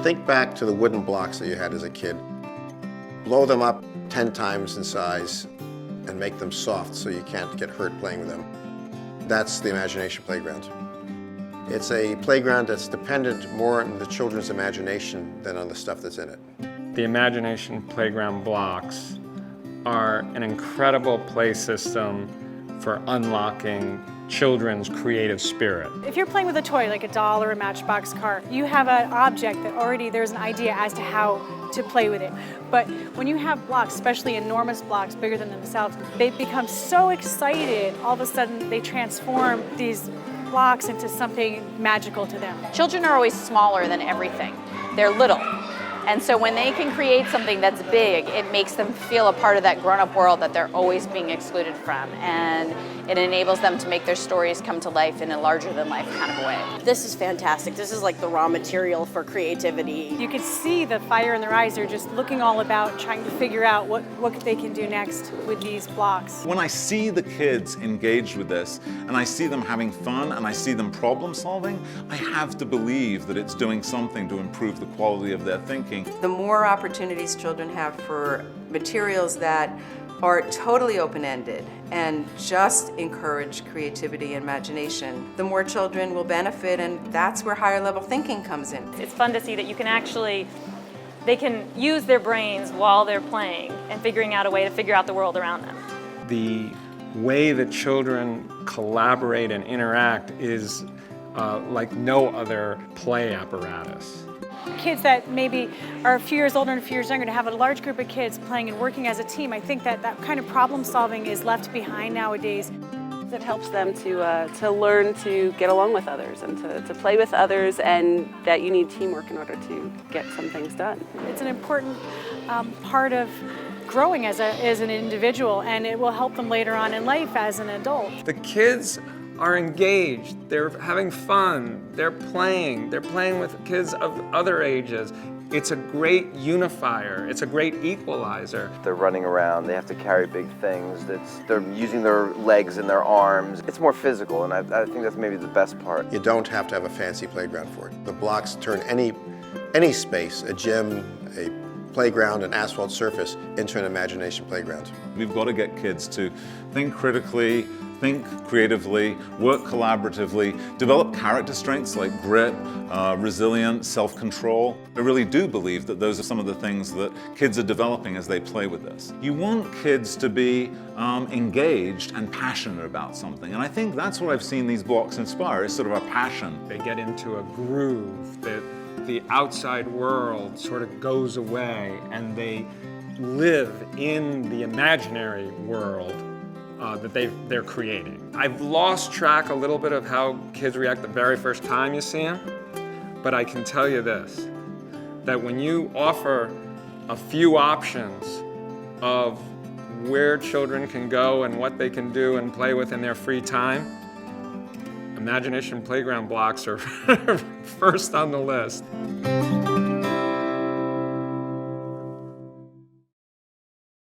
Think back to the wooden blocks that you had as a kid. Blow them up 10 times in size and make them soft so you can't get hurt playing with them. That's the imagination playground. It's a playground that's dependent more on the children's imagination than on the stuff that's in it. The imagination playground blocks are an incredible play system for unlocking children's creative spirit. If you're playing with a toy like a doll or a Matchbox car, you have an object that already there's an idea as to how to play with it. But when you have blocks, especially enormous blocks bigger than themselves, they become so excited, all of a sudden they transform these blocks into something magical to them. Children are always smaller than everything. They're little. And so when they can create something that's big, it makes them feel a part of that grown-up world that they're always being excluded from. And it enables them to make their stories come to life in a larger-than-life kind of a way. This is fantastic. This is like the raw material for creativity. You can see the fire in their eyes. They're just looking all about, trying to figure out what they can do next with these blocks. When I see the kids engaged with this, and I see them having fun, and I see them problem solving, I have to believe that it's doing something to improve the quality of their thinking. The more opportunities children have for materials that are totally open-ended and just encourage creativity and imagination, the more children will benefit, and that's where higher level thinking comes in. It's fun to see that you can actually, they can use their brains while they're playing and figuring out a way to figure out the world around them. The way that children collaborate and interact is like no other play apparatus. Kids that maybe are a few years older and a few years younger, to have a large group of kids playing and working as a team, I think that that kind of problem solving is left behind nowadays. It helps them to learn to get along with others and to play with others, and that you need teamwork in order to get some things done. It's an important part of growing as an individual, and it will help them later on in life as an adult. The kids are engaged, they're having fun, they're playing with kids of other ages. It's a great unifier, it's a great equalizer. They're running around, they have to carry big things, they're using their legs and their arms. It's more physical, and I think that's maybe the best part. You don't have to have a fancy playground for it. The blocks turn any space, a gym, a playground, an asphalt surface, into an imagination playground. We've got to get kids to think critically, think creatively, work collaboratively, develop character strengths like grit, resilience, self-control. I really do believe that those are some of the things that kids are developing as they play with this. You want kids to be engaged and passionate about something, and I think that's what I've seen these blocks inspire, is sort of a passion. They get into a groove that the outside world sort of goes away, and they live in the imaginary world that they're creating. I've lost track a little bit of how kids react the very first time you see them, but I can tell you this, that when you offer a few options of where children can go and what they can do and play with in their free time, imagination playground blocks are first on the list.